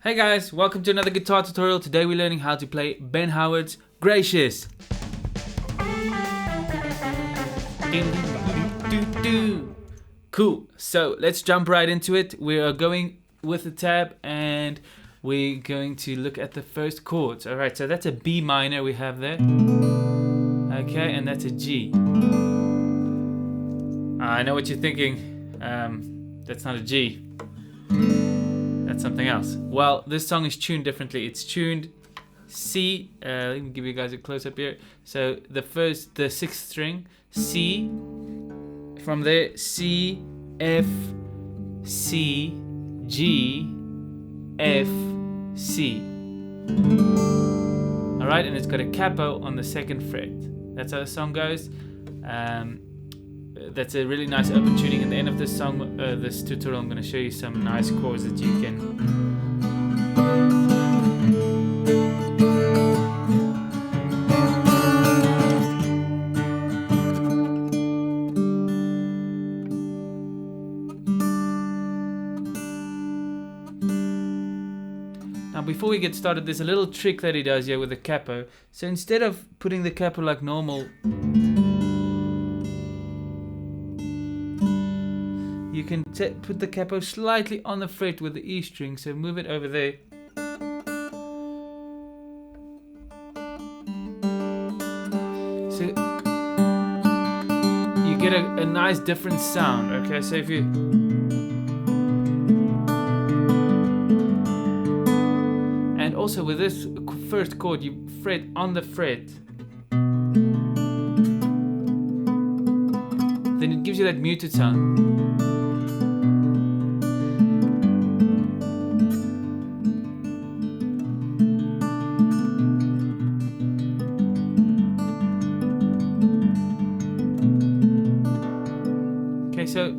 Hey guys, welcome to another guitar tutorial. Today we're learning how to play Ben Howard's Gracious. Cool, so let's jump right into it. We are going with the tab and we're going to look at the first chords. Alright, so that's a B minor we have there. Okay, and that's a G. I know what you're thinking. That's not a G. That's something else. Well, this song is tuned differently. It's tuned C. Let me give you guys a close up here. So the sixth string, C. From there, C, F, C, G, F, C. Alright, and it's got a capo on the second fret. That's how the song goes. That's a really nice open tuning. At the end of this song, this tutorial, I'm going to show you some nice chords that you can. Now, before we get started, there's a little trick that he does here with the capo. So instead of putting the capo like normal, you can put the capo slightly on the fret with the E string, so move it over there. So you get a nice different sound, okay? So if you... And also with this first chord, you fret on the fret. Then it gives you that muted sound. So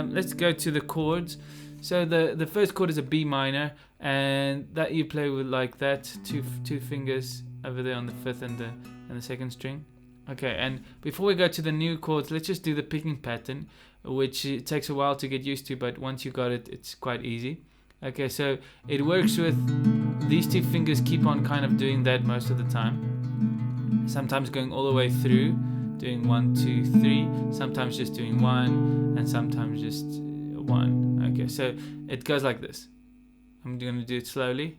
let's go to the chords. So the first chord is a B minor, and that you play with like that, two fingers over there on the fifth and the second string. Okay, and before we go to the new chords, let's just do the picking pattern, which it takes a while to get used to, but once you got it, it's quite easy. Okay, so it works with these two fingers keep on kind of doing that most of the time. Sometimes going all the way through, doing 1, 2, 3, sometimes just doing 1, and sometimes just 1. Okay, so it goes like this. I'm going to do it slowly.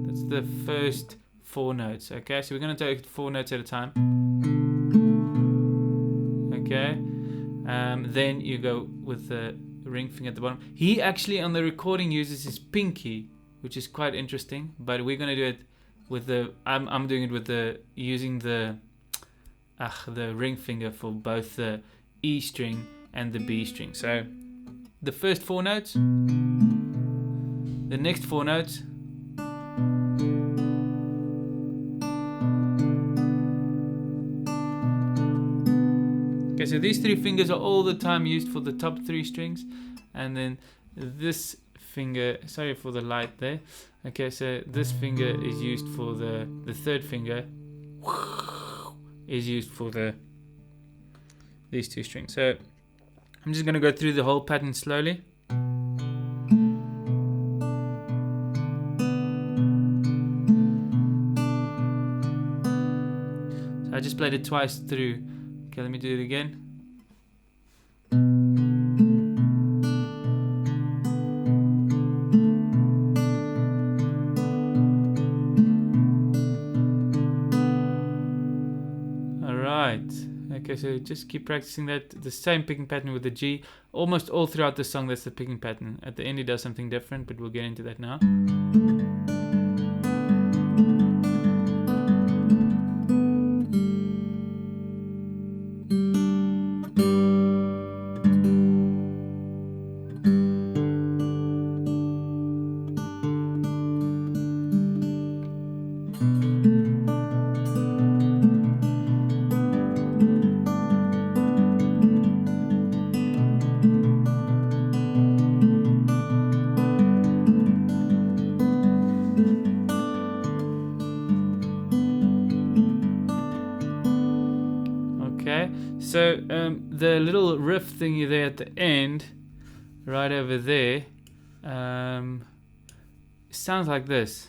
That's the first 4 notes. Okay, so we're going to take 4 notes at a time. Okay, then you go with the ring finger at the bottom. He actually on the recording uses his pinky, which is quite interesting, but we're going to do it with the I'm doing it with using the ring finger for both the E string and the B string. So the first 4 notes, the next 4 notes, okay, so these 3 fingers are all the time used for the top 3 strings, and then this finger, sorry for the light there. Okay, so this finger is used for the third finger is used for these 2 strings. So I'm just going to go through the whole pattern slowly. So I just played it twice through. Okay, let me do it again. Okay, so just keep practicing that. The same picking pattern with the G. Almost all throughout the song, that's the picking pattern. At the end, he does something different, but we'll get into that now. So the little riff thingy there at the end, right over there, sounds like this.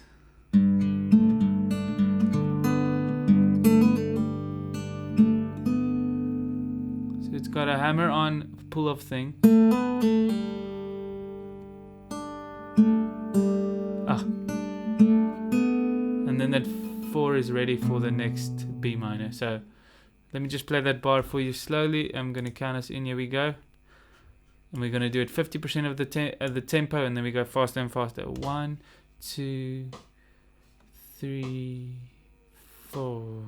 So it's got a hammer on pull off thing. And then that 4 is ready for the next B minor. So let me just play that bar for you slowly. I'm going to count us in. Here we go. And we're going to do it 50% of the tempo, and then we go faster and faster. 1, 2, 3, 4.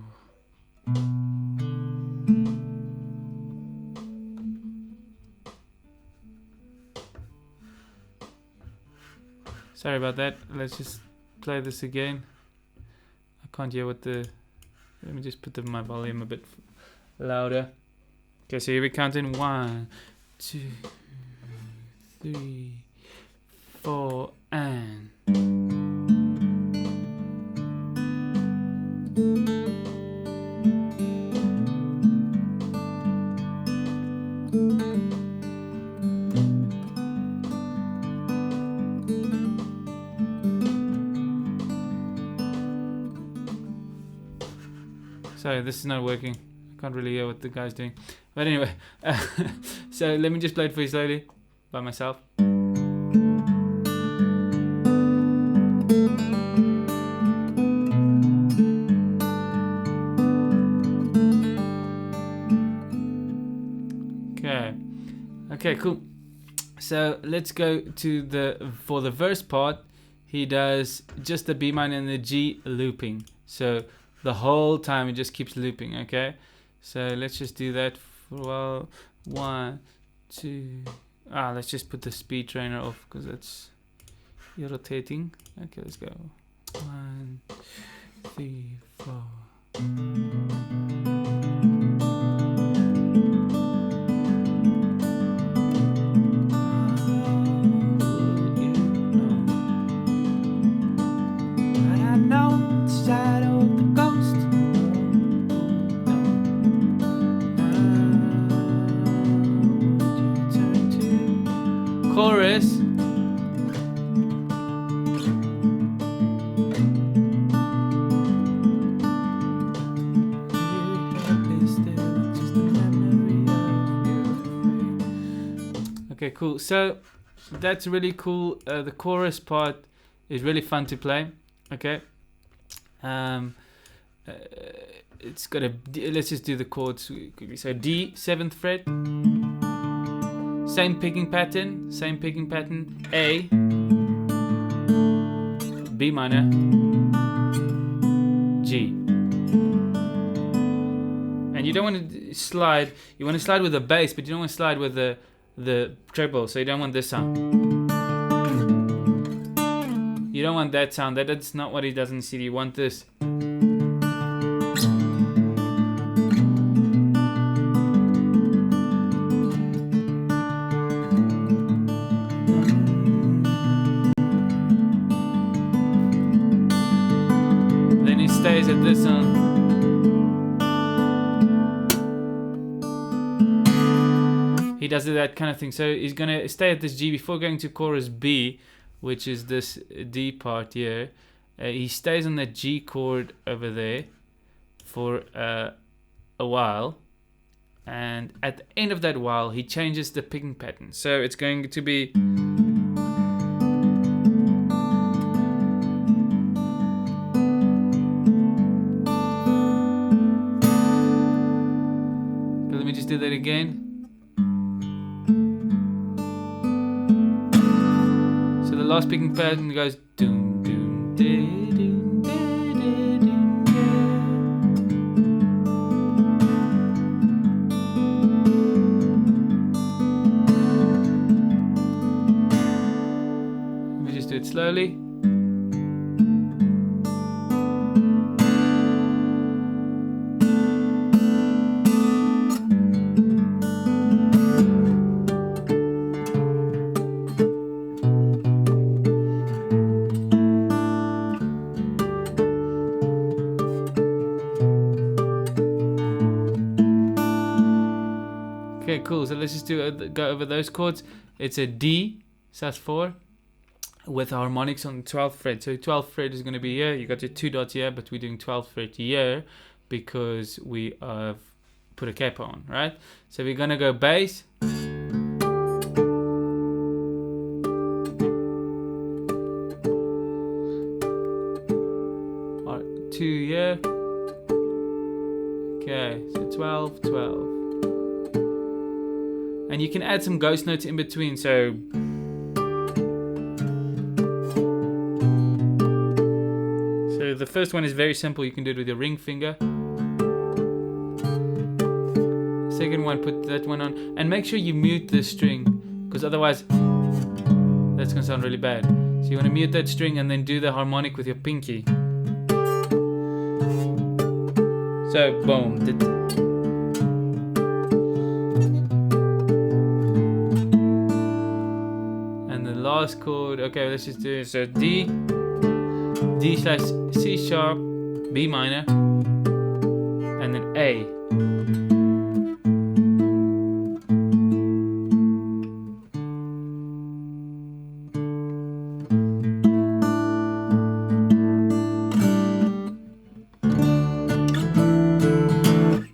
Sorry about that. Let's just play this again. I can't hear what the... Let me just put my volume a bit louder. Okay, so here we count in 1, 2, 3, 4, and... Sorry, this is not working. I can't really hear what the guy's doing. But anyway, so let me just play it for you slowly by myself. Okay, cool. So let's go to for the verse part. He does just the B minor and the G looping. So the whole time it just keeps looping, okay? So let's just do that for a while. 1, 2. Let's just put the speed trainer off because that's irritating. Okay, let's go. 1, 3, 4. Chorus. Okay, cool. So that's really cool. The chorus part is really fun to play. Okay. It's got a. Let's just do the chords quickly. So D, 7th fret. Same picking pattern. A, B minor, G. And you don't want to slide. You want to slide with the bass, but you don't want to slide with the treble. So you don't want this sound. You don't want that sound. That's not what he does in the CD. You want this. Stays at this sound. He does that kind of thing. So he's gonna stay at this G before going to chorus B, which is this D part here. He stays on that G chord over there for a while, and at the end of that while he changes the picking pattern. So it's going to be do that again. So the last picking pattern goes doom doom doom doom doom doom. Let me just do it slowly. Okay, cool. So let's just go over those chords. It's a D sus4 with harmonics on the 12th fret. So 12th fret is going to be here. You got your 2 dots here, but we're doing 12th fret here because we have put a capo on, right? So we're going to go bass. R2 here. Okay, so 12, 12. And you can add some ghost notes in between. So the first one is very simple. You can do it with your ring finger. Second one, put that one on. And make sure you mute the string, because otherwise that's going to sound really bad. So you want to mute that string and then do the harmonic with your pinky. So boom. And the last chord, okay, let's just do it. So D slash C sharp, B minor, and then A.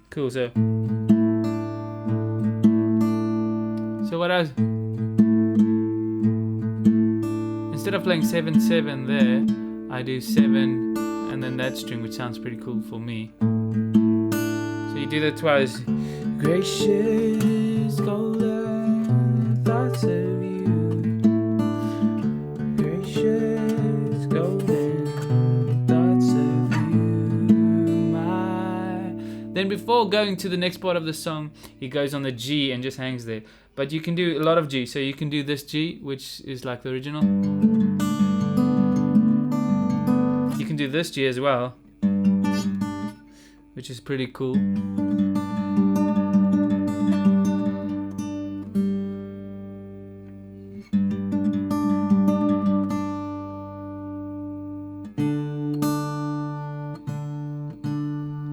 Cool, so what else? Instead of playing 7/7 there, I do 7 and then that string, which sounds pretty cool for me. So you do that twice. Gracious golden thoughts of you. Gracious golden thoughts of you. Then before going to the next part of the song, he goes on the G and just hangs there. But you can do a lot of G. So you can do this G, which is like the original. You can do this G as well, which is pretty cool.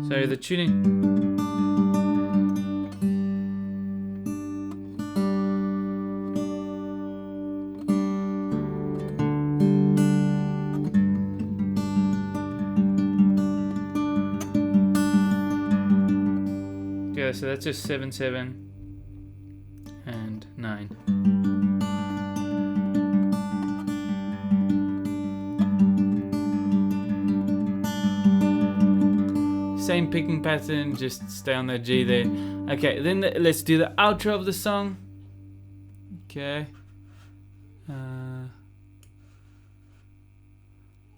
So the tuning. So that's just 7/7 and 9. Same picking pattern, just stay on that G there. Okay, then let's do the outro of the song. Okay.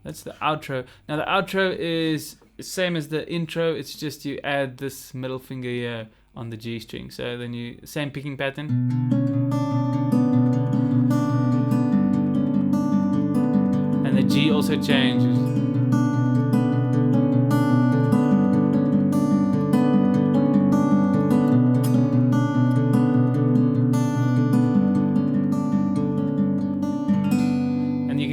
That's the outro. Now the outro is same as the intro, it's just you add this middle finger here on the G string. So then you, same picking pattern. And the G also changes.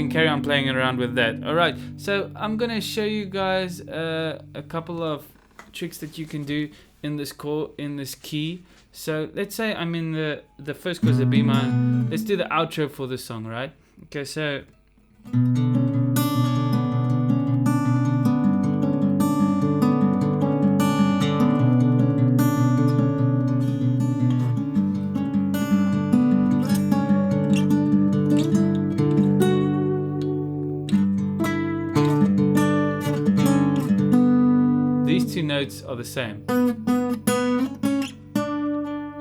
Carry on playing around with that. Alright, so I'm gonna show you guys a couple of tricks that you can do in this chord, in this key. So let's say I'm in the first chord is the B minor. Let's do the outro for this song, right? Okay, so notes are the same.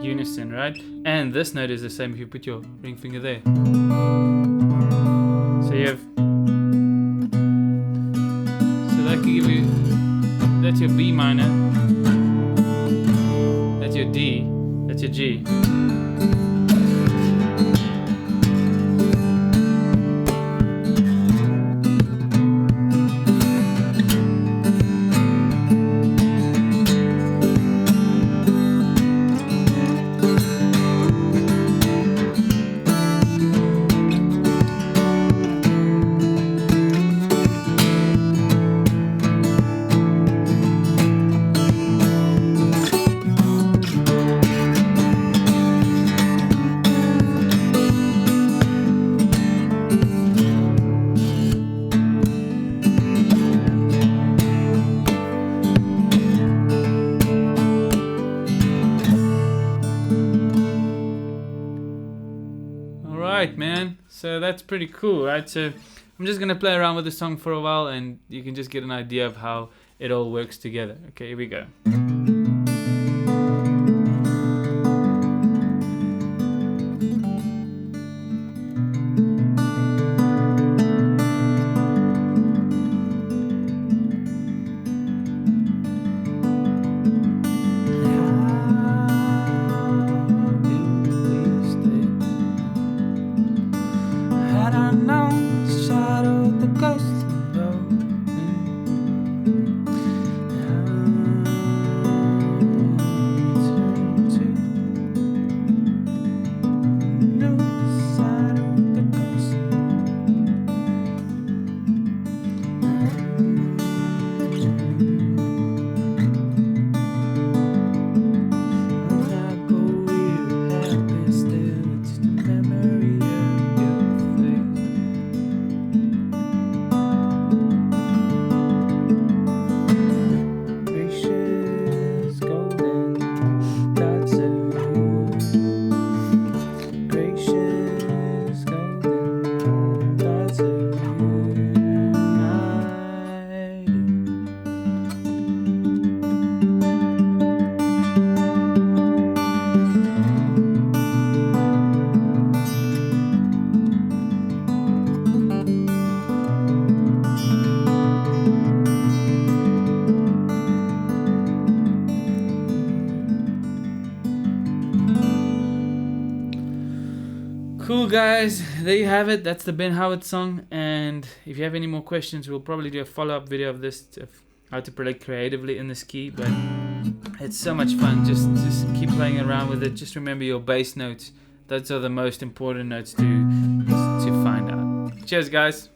Unison, right? And this note is the same if you put your ring finger there. So you have, so that can give you, that's your B minor, that's your D, that's your G. Alright, man. So that's pretty cool, right? So I'm just gonna play around with the song for a while and you can just get an idea of how it all works together. Okay, here we go. Cool, guys, there you have it. That's the Ben Howard song, and if you have any more questions, we'll probably do a follow-up video of this, of how to play creatively in this key. But it's so much fun. Just keep playing around with it. Just remember your bass notes. Those are the most important notes to find out. Cheers, guys.